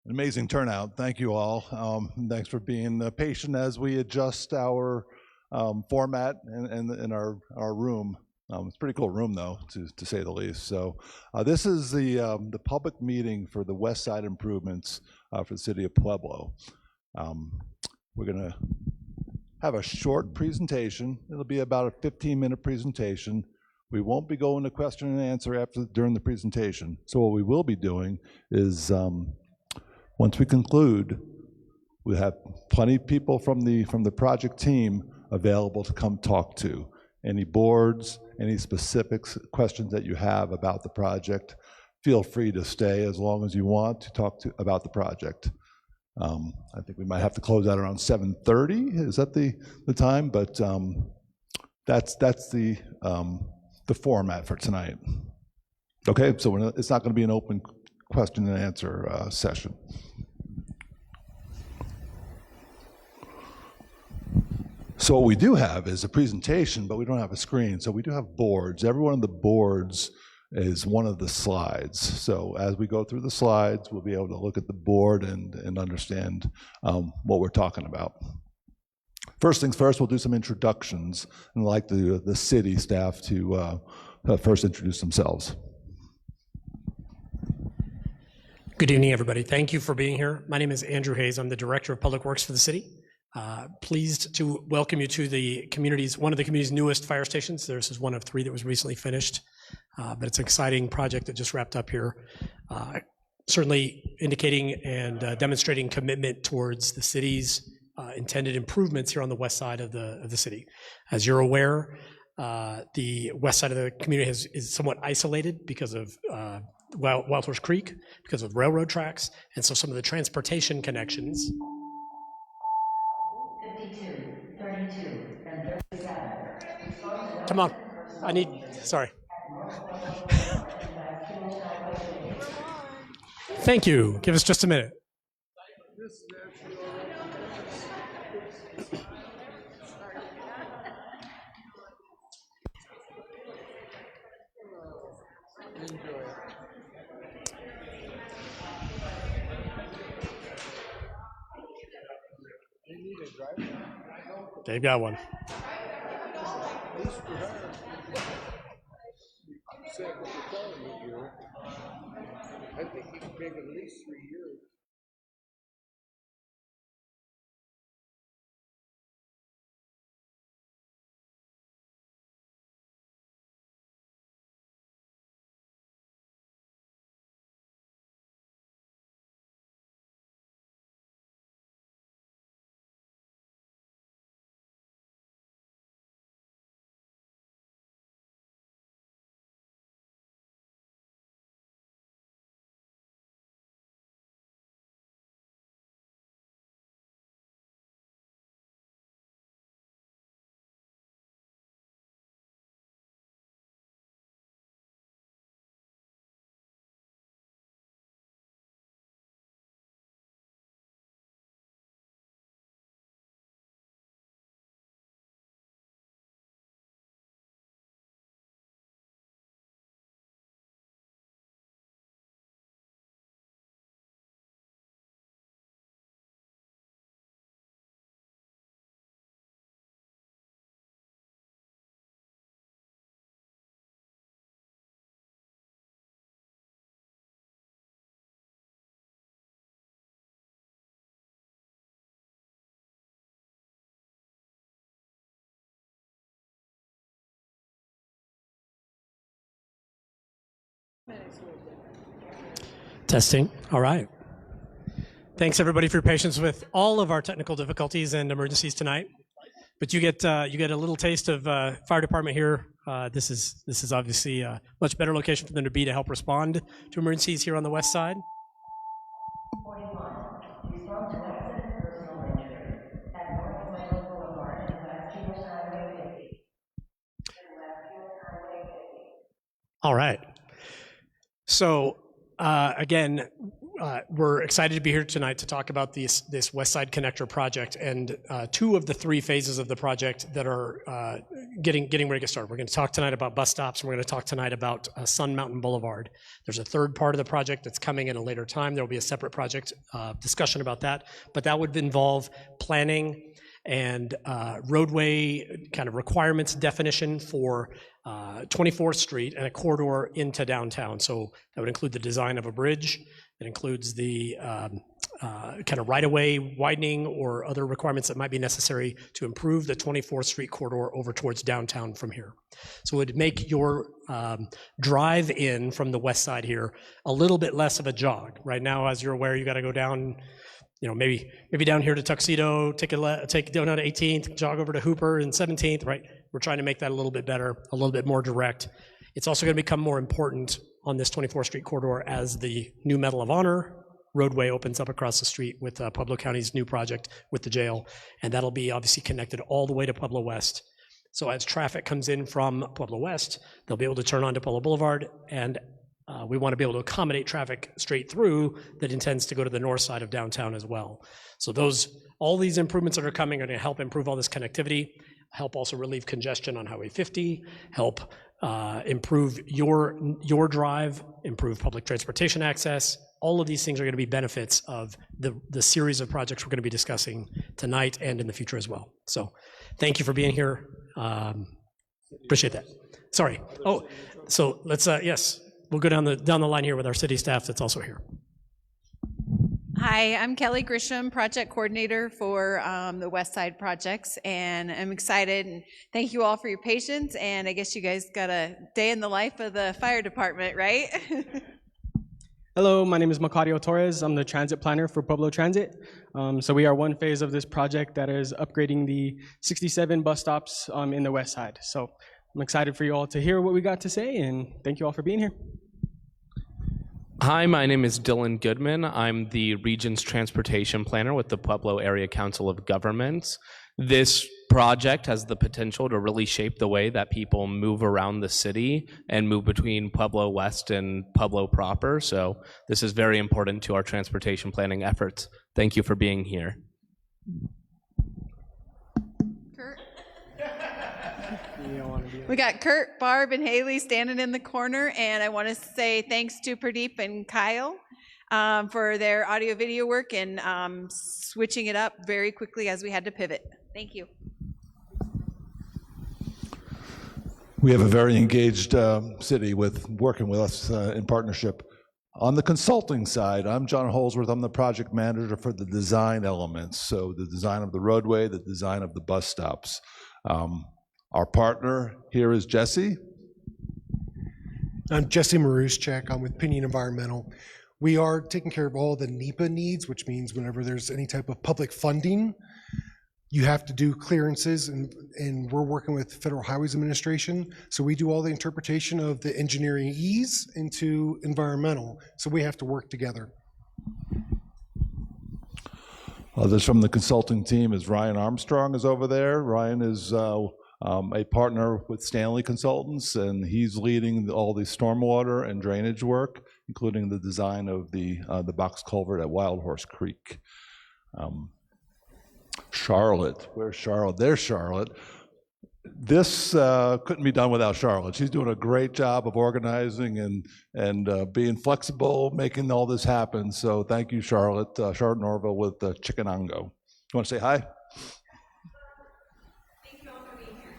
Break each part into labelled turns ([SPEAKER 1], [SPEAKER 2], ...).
[SPEAKER 1] An amazing turnout. Thank you all. Thanks for being patient as we adjust our format in our room. It's a pretty cool room, though, to say the least. So this is the public meeting for the West Side improvements for the city of Pueblo. We're going to have a short presentation. It'll be about a 15-minute presentation. We won't be going to question and answer during the presentation. So what we will be doing is once we conclude, we have plenty of people from the project team available to come talk to. Any boards, any specific questions that you have about the project, feel free to stay as long as you want to talk about the project. I think we might have to close out around 7:30. Is that the time? But that's the format for tonight. Okay, so it's not going to be an open question and answer session. So what we do have is a presentation, but we don't have a screen. So we do have boards. Every one of the boards is one of the slides. So as we go through the slides, we'll be able to look at the board and understand what we're talking about. First things first, we'll do some introductions, and I'd like the city staff to first introduce themselves.
[SPEAKER 2] Good evening, everybody. Thank you for being here. My name is Andrew Hayes. I'm the Director of Public Works for the city. Pleased to welcome you to one of the community's newest fire stations. This is one of 3 that was recently finished, but it's an exciting project that just wrapped up here. Certainly indicating and demonstrating commitment towards the city's intended improvements here on the west side of the city. As you're aware, the west side of the community is somewhat isolated because of Wild Horse Creek, because of railroad tracks, and so some of the transportation connections.
[SPEAKER 3] 52, 32, and 37.
[SPEAKER 2] Come on, sorry. Thank you. Give us just a minute. They've got one.
[SPEAKER 4] I think he could take at least 3 years.
[SPEAKER 2] Testing. All right. Thanks everybody for your patience with all of our technical difficulties and emergencies tonight. But you get a little taste of fire department here. This is obviously a much better location for them to be to help respond to emergencies here on the west side.
[SPEAKER 3] 41. Respond to accident personal injury at North Middle Boulevard and West US Highway 50.
[SPEAKER 2] All right. So again, we're excited to be here tonight to talk about this West Side Connector project and two of the three phases of the project that are getting ready to get started. We're going to talk tonight about bus stops, and we're going to talk tonight about Sun Mountain Boulevard. There's a third part of the project that's coming at a later time. There will be a separate project discussion about that, but that would involve planning and roadway kind of requirements definition for 24th Street and a corridor into downtown. So that would include the design of a bridge. It includes the kind of right-of-way widening or other requirements that might be necessary to improve the 24th Street corridor over towards downtown from here. So it would make your drive in from the west side here a little bit less of a jog. Right now, as you're aware, you got to go down, you know, maybe down here to Tuxedo, take down to 18th, jog over to Hooper and 17th, right? We're trying to make that a little bit better, a little bit more direct. It's also going to become more important on this 24th Street corridor as the new Medal of Honor roadway opens up across the street with Pueblo County's new project with the jail, and that'll be obviously connected all the way to Pueblo West. So as traffic comes in from Pueblo West, they'll be able to turn onto Pueblo Boulevard, and we want to be able to accommodate traffic straight through that intends to go to the north side of downtown as well. So all these improvements that are coming are going to help improve all this connectivity, help also relieve congestion on Highway 50, help improve your drive, improve public transportation access. All of these things are going to be benefits of the series of projects we're going to be discussing tonight and in the future as well. So thank you for being here. Appreciate that. Sorry. Oh, so let's, yes, we'll go down the line here with our city staff that's also here.
[SPEAKER 5] Hi, I'm Kelly Grisham, project coordinator for the West Side projects, and I'm excited, and thank you all for your patience, and I guess you guys got a day in the life of the fire department, right?
[SPEAKER 6] Hello, my name is Macario Torres. I'm the transit planner for Pueblo Transit. So we are one phase of this project that is upgrading the 67 bus stops in the West Side. So I'm excited for you all to hear what we got to say, and thank you all for being here.
[SPEAKER 7] Hi, my name is Dylan Goodman. I'm the region's transportation planner with the Pueblo Area Council of Governments. This project has the potential to really shape the way that people move around the city and move between Pueblo West and Pueblo proper. So this is very important to our transportation planning efforts. Thank you for being here.
[SPEAKER 5] Kurt? We got Kurt, Barb, and Haley standing in the corner, and I want to say thanks to Pradeep and Kyle for their audio-video work and switching it up very quickly as we had to pivot. Thank you.
[SPEAKER 1] We have a very engaged city with working with us in partnership. On the consulting side, I'm John Holsworth. I'm the project manager for the design elements. So the design of the roadway, the design of the bus stops. Our partner here is Jesse.
[SPEAKER 8] I'm Jesse Maruschek. I'm with Pinion Environmental. We are taking care of all the NEPA needs, which means whenever there's any type of public funding, you have to do clearances, and we're working with Federal Highways Administration. So we do all the interpretation of the engineering E's into environmental. So we have to work together.
[SPEAKER 1] Others from the consulting team is Ryan Armstrong is over there. Ryan is a partner with Stanley Consultants, and he's leading all the stormwater and drainage work, including the design of the box culvert at Wild Horse Creek. Charlotte, where's Charlotte? There's Charlotte. This couldn't be done without Charlotte. She's doing a great job of organizing and being flexible, making all this happen. So thank you, Charlotte. Charlotte Norville with Chickenango. You want to say hi?
[SPEAKER 5] Thank you all for being here.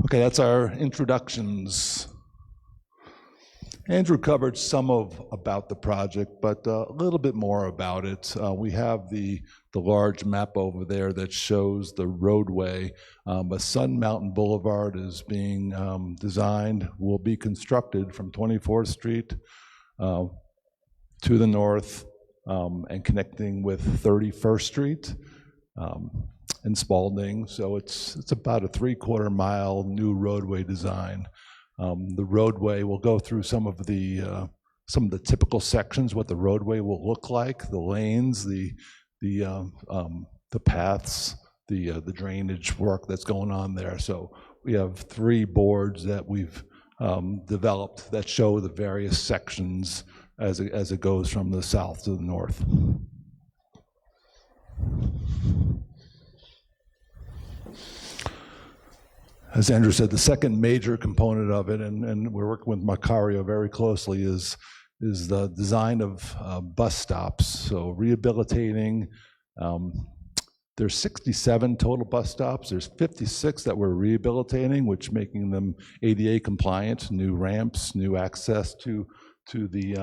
[SPEAKER 1] Okay, that's our introductions. Andrew covered some about the project, but a little bit more about it. We have the large map over there that shows the roadway. But Sun Mountain Boulevard is being designed, will be constructed from 24th Street to the north and connecting with 31st Street in Spalding. So it's about a 3/4 mile new roadway design. The roadway will go through some of the typical sections, what the roadway will look like, the lanes, the paths, the drainage work that's going on there. So we have 3 boards that we've developed that show the various sections as it goes from the south to the north. As Andrew said, the second major component of it, and we're working with Macario very closely, is the design of bus stops. So rehabilitating, there's 67 total bus stops. There's 56 that we're rehabilitating, which making them ADA compliant, new ramps, new access to the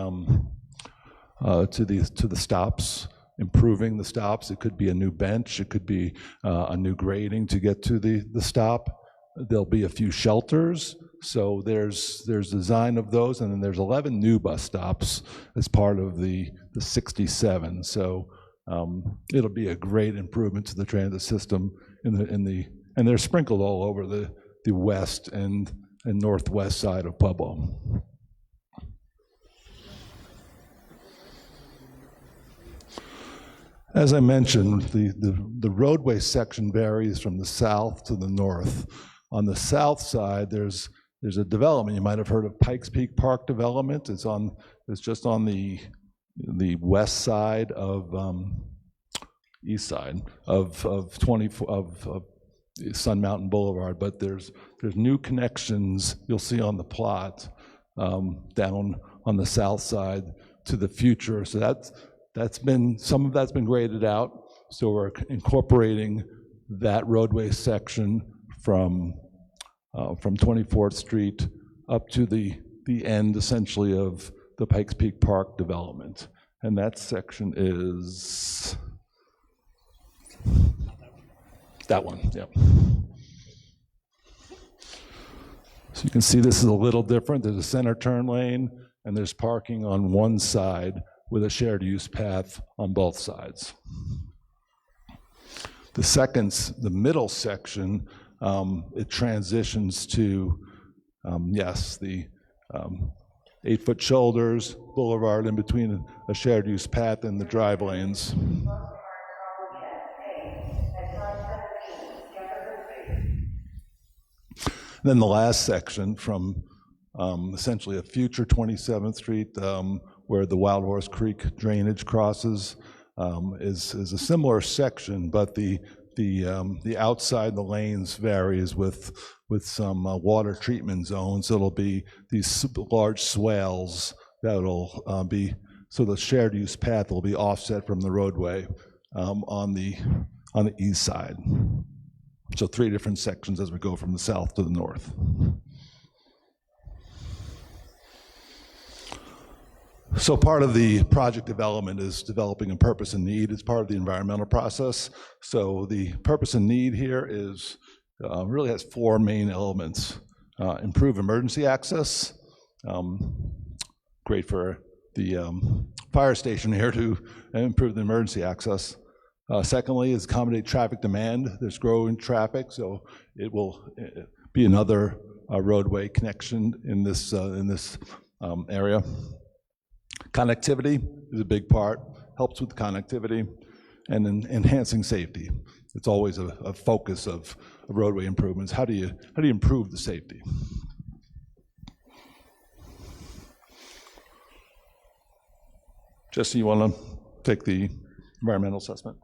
[SPEAKER 1] stops, improving the stops. It could be a new bench, it could be a new grading to get to the stop. There'll be a few shelters. So there's design of those, and then there's 11 new bus stops as part of the 67. So it'll be a great improvement to the transit system and they're sprinkled all over the west and northwest side of Pueblo. As I mentioned, the roadway section varies from the south to the north. On the south side, there's a development. You might have heard of Pikes Peak Park development. It's just on the west side of east side of Sun Mountain Boulevard. But there's new connections you'll see on the plot down on the south side to the future. So some of that's been graded out. So we're incorporating that roadway section from 24th Street up to the end, essentially, of the Pikes Peak Park development. And that section is that one, yep. So you can see this is a little different. There's a center turn lane, and there's parking on one side with a shared use path on both sides. The middle section, it transitions to, the 8-foot shoulders, boulevard in between a shared use path and the drive lanes. Then the last section from essentially a future 27th Street, where the Wild Horse Creek drainage crosses, is a similar section, but the outside the lanes varies with some water treatment zones. It'll be these large swales that'll be, so the shared use path will be offset from the roadway on the east side. So 3 different sections as we go from the south to the north. So part of the project development is developing a purpose and need. It's part of the environmental process. So the purpose and need here is really has 4 main elements. Improve emergency access. Great for the fire station here to improve the emergency access. Secondly is accommodate traffic demand. There's growing traffic, so it will be another roadway connection in this area. Connectivity is a big part, helps with connectivity, and enhancing safety. It's always a focus of roadway improvements. How do you improve the safety? Jesse, you want to take the environmental assessment?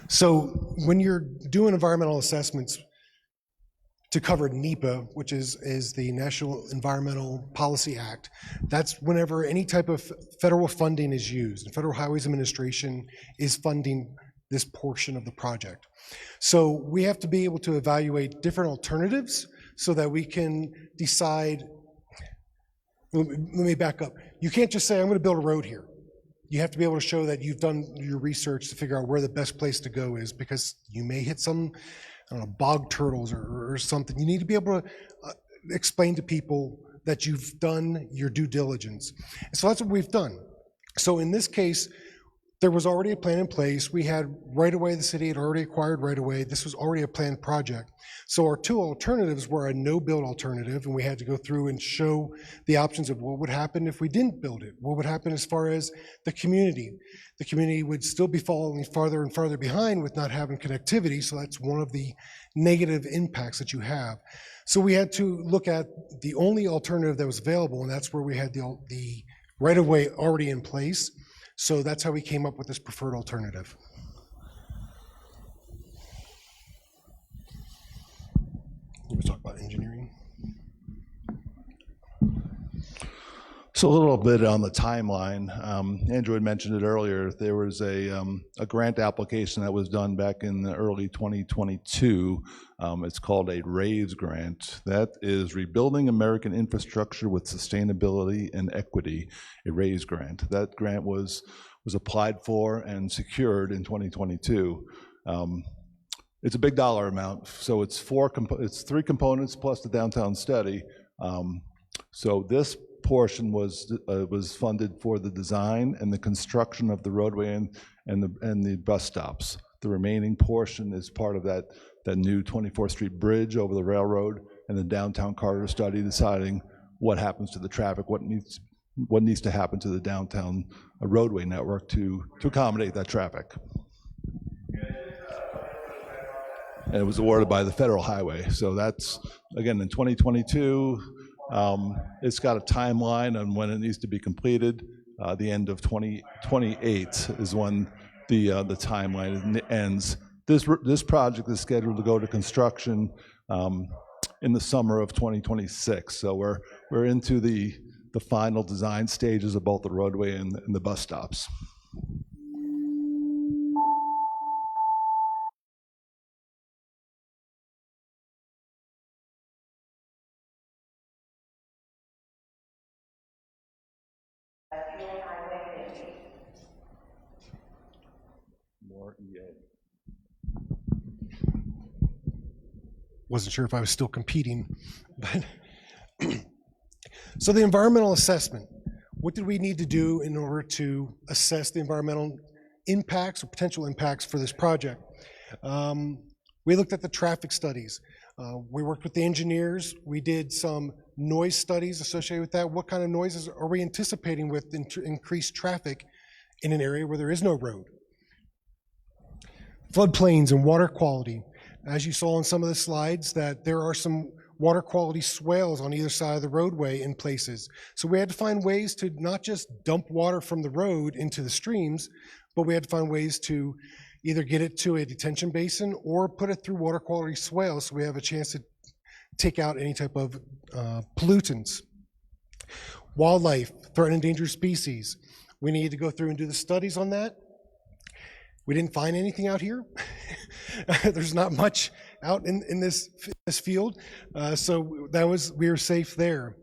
[SPEAKER 8] So when you're doing environmental assessments to cover NEPA, which is the National Environmental Policy Act, that's whenever any type of federal funding is used. The Federal Highways Administration is funding this portion of the project. So we have to be able to evaluate different alternatives so that we can decide. Let me back up. You can't just say, I'm going to build a road here. You have to be able to show that you've done your research to figure out where the best place to go is, because you may hit some, I don't know, bog turtles or something. You need to be able to explain to people that you've done your due diligence. So that's what we've done. So in this case, there was already a plan in place. We had right-of-way, the city had already acquired right-of-way. This was already a planned project. So our two alternatives were a no-build alternative, and we had to go through and show the options of what would happen if we didn't build it. What would happen as far as the community? The community would still be falling farther and farther behind with not having connectivity, so that's one of the negative impacts that you have. So we had to look at the only alternative that was available, and that's where we had the right-of-way already in place. So that's how we came up with this preferred alternative. Let's talk about engineering.
[SPEAKER 1] So a little bit on the timeline. Andrew had mentioned it earlier. There was a grant application that was done back in the early 2022. It's called a RAISE grant. That is Rebuilding American Infrastructure with Sustainability and Equity, a RAISE grant. That grant was applied for and secured in 2022. It's a big dollar amount, so it's three components plus the downtown study. So this portion was funded for the design and the construction of the roadway and the bus stops. The remaining portion is part of that new 24th Street bridge over the railroad and the downtown corridor study, deciding what happens to the traffic, what needs to happen to the downtown roadway network to accommodate that traffic. And it was awarded by the Federal Highway. So that's, again, in 2022. It's got a timeline on when it needs to be completed. The end of 2028 is when the timeline ends. This project is scheduled to go to construction in the summer of 2026. So we're into the final design stages of both the roadway and the bus stops. More EA.
[SPEAKER 8] Wasn't sure if I was still competing, but so the environmental assessment. What did we need to do in order to assess the environmental impacts or potential impacts for this project? We looked at the traffic studies. We worked with the engineers. We did some noise studies associated with that. What kind of noises are we anticipating with increased traffic in an area where there is no road? Floodplains and water quality. As you saw on some of the slides, that there are some water quality swales on either side of the roadway in places. So we had to find ways to not just dump water from the road into the streams, but we had to find ways to either get it to a detention basin or put it through water quality swales so we have a chance to take out any type of pollutants. Wildlife, threatened endangered species. We needed to go through and do the studies on that. We didn't find anything out here. There's not much out in this field, so we were safe there.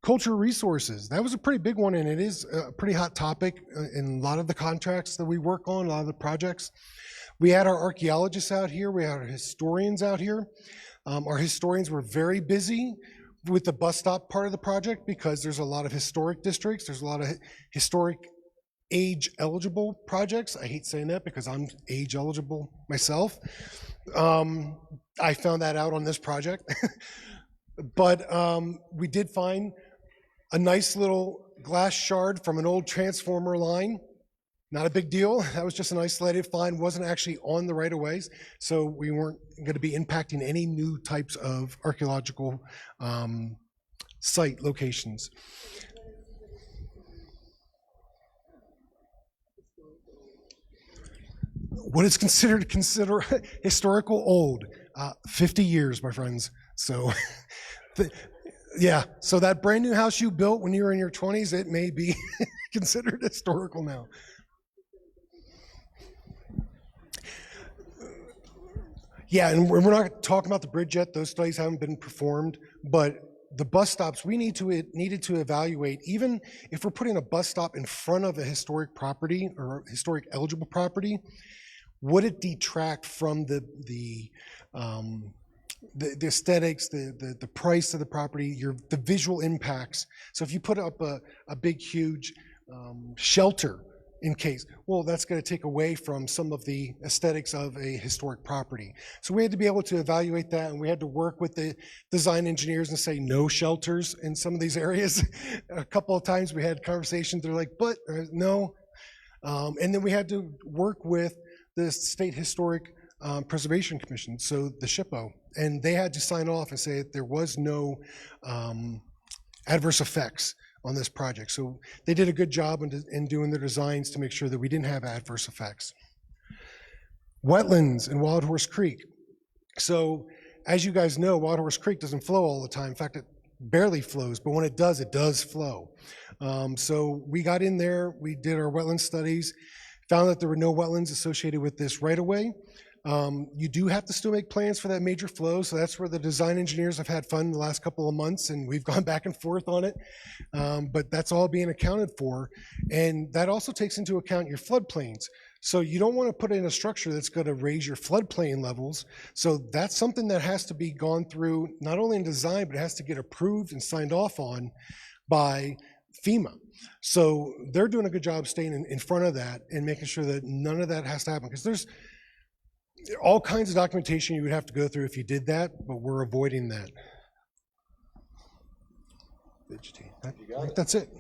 [SPEAKER 8] Cultural resources, that was a pretty big one, and it is a pretty hot topic in a lot of the contracts that we work on, a lot of the projects. We had our archaeologists out here, we had our historians out here. Our historians were very busy with the bus stop part of the project because there's a lot of historic districts, there's a lot of historic age eligible projects. I hate saying that because I'm age eligible myself. I found that out on this project. But we did find a nice little glass shard from an old transformer line. Not a big deal. That was just an isolated find, wasn't actually on the right of ways. So we weren't going to be impacting any new types of archaeological site locations. What is considered historical old? 50 years, my friends. So, yeah. So that brand new house you built when you were in your 20s, it may be considered historical now. Yeah, and we're not talking about the bridge yet. Those studies haven't been performed, but the bus stops, we needed to evaluate, even if we're putting a bus stop in front of a historic property or historic eligible property, would it detract from the aesthetics, the price of the property, the visual impacts? So if you put up a big, huge shelter in case. Well, that's going to take away from some of the aesthetics of a historic property. So we had to be able to evaluate that, and we had to work with the design engineers and say no shelters in some of these areas. A couple of times we had conversations, they're like, but no. And then we had to work with the State Historic Preservation Commission, so the SHPO, and they had to sign off and say that there was no adverse effects on this project. So they did a good job in doing their designs to make sure that we didn't have adverse effects. Wetlands in Wild Horse Creek. So as you guys know, Wild Horse Creek doesn't flow all the time. In fact, it barely flows, but when it does flow. So we got in there, we did our wetland studies, found that there were no wetlands associated with this right away. You do have to still make plans for that major flow, so that's where the design engineers have had fun the last couple of months, and we've gone back and forth on it. But that's all being accounted for, and that also takes into account your floodplains. So you don't want to put in a structure that's going to raise your floodplain levels. So that's something that has to be gone through, not only in design, but it has to get approved and signed off on by FEMA. So they're doing a good job staying in front of that and making sure that none of that has to happen, because there's all kinds of documentation you would have to go through if you did that, but we're avoiding that. I think that's it.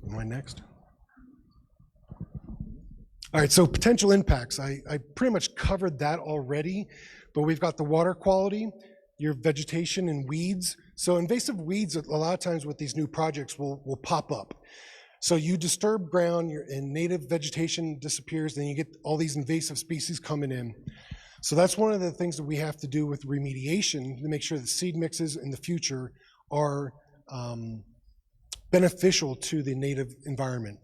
[SPEAKER 8] Am I next? All right, so potential impacts. I pretty much covered that already, but we've got the water quality, your vegetation and weeds. So invasive weeds, a lot of times with these new projects will pop up. So you disturb ground and native vegetation disappears, then you get all these invasive species coming in. So that's one of the things that we have to do with remediation to make sure that seed mixes in the future are beneficial to the native environment.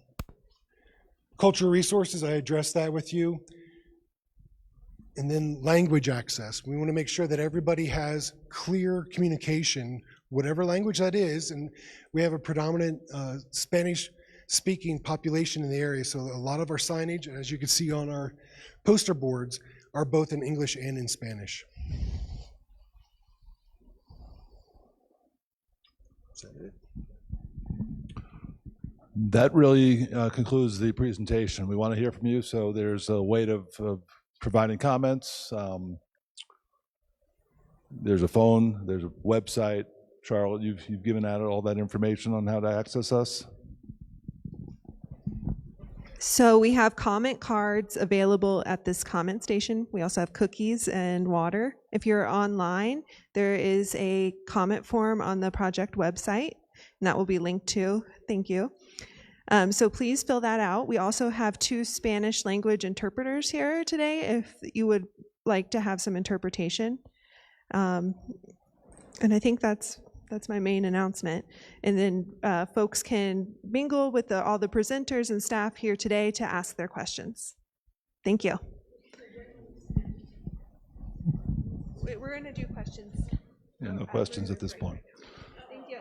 [SPEAKER 8] Cultural resources, I addressed that with you. And then language access. We want to make sure that everybody has clear communication, whatever language that is, and we have a predominant Spanish-speaking population in the area, so a lot of our signage, as you can see on our poster boards, are both in English and in Spanish. Is that it?
[SPEAKER 1] That really concludes the presentation. We want to hear from you, so there's a way of providing comments. There's a phone, there's a website. Charlotte, you've given out all that information on how to access us?
[SPEAKER 9] So we have comment cards available at this comment station. We also have cookies and water. If you're online, there is a comment form on the project website, and that will be linked to. Thank you. So please fill that out. We also have 2 Spanish language interpreters here today if you would like to have some interpretation. And I think that's my main announcement. And then folks can mingle with all the presenters and staff here today to ask their questions. Thank you. Wait, we're going to do questions.
[SPEAKER 1] Yeah, no questions at this point.
[SPEAKER 9] Thank you.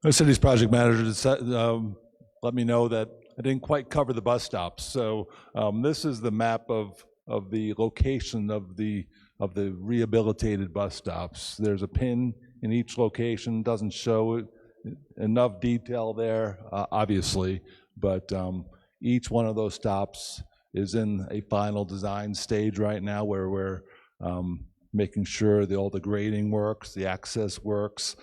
[SPEAKER 1] The city's project manager let me know that I didn't quite cover the bus stops. So this is the map of the location of the rehabilitated bus stops. There's a pin in each location, doesn't show enough detail there, obviously, but each one of those stops is in a final design stage right now where we're making sure that all the grading works, the access works,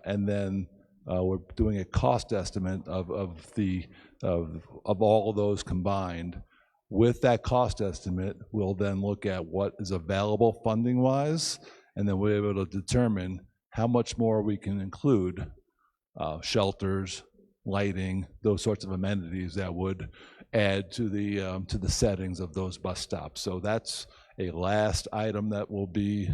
[SPEAKER 1] and then we're doing a cost estimate of all of those combined. With that cost estimate, we'll then look at what is available funding-wise, and then we're able to determine how much more we can include shelters, lighting, those sorts of amenities that would add to the settings of those bus stops. So that's a last item that will be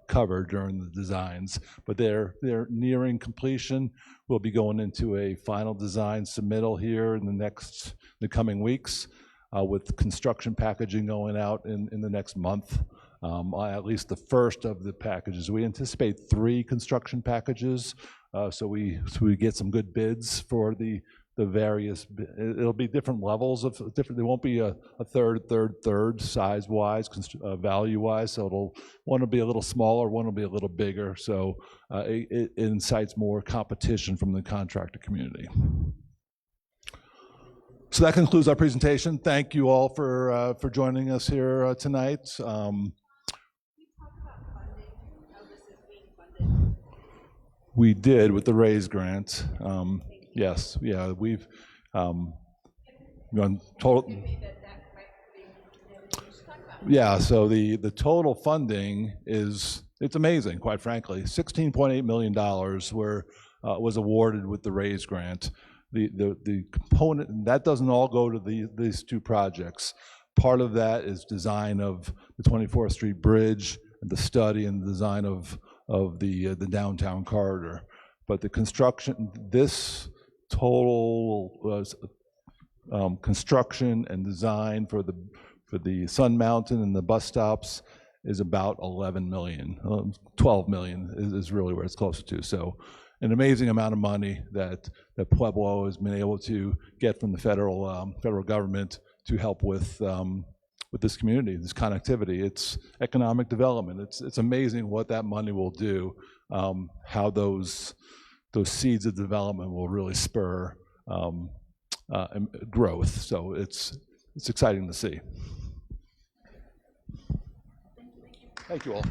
[SPEAKER 1] covered during the designs, but they're nearing completion. We'll be going into a final design submittal here in the coming weeks, with construction packaging going out in the next month, at least the first of the packages. We anticipate 3 construction packages, so we get some good bids for the the various, it'll be different levels of different, there won't be a third size-wise, value-wise, so one will be a little smaller, one will be a little bigger, so it incites more competition from the contractor community. So that concludes our presentation. Thank you all for joining us here tonight. We did with the RAISE grant. Yes, yeah, we've gone total. Yeah, so the total funding it's amazing, quite frankly. $16.8 million was awarded with the RAISE grant. The component, that doesn't all go to these two projects. Part of that is design of the 24th Street Bridge, the study and the design of the downtown corridor. But the construction, this total was construction and design for the Sun Mountain and the bus stops is about 11 million. 12 million is really where it's closer to. So an amazing amount of money that Pueblo has been able to get from the federal government to help with this community, this connectivity. It's economic development. It's amazing what that money will do, how those seeds of development will really spur growth. So it's exciting to see. Thank you all.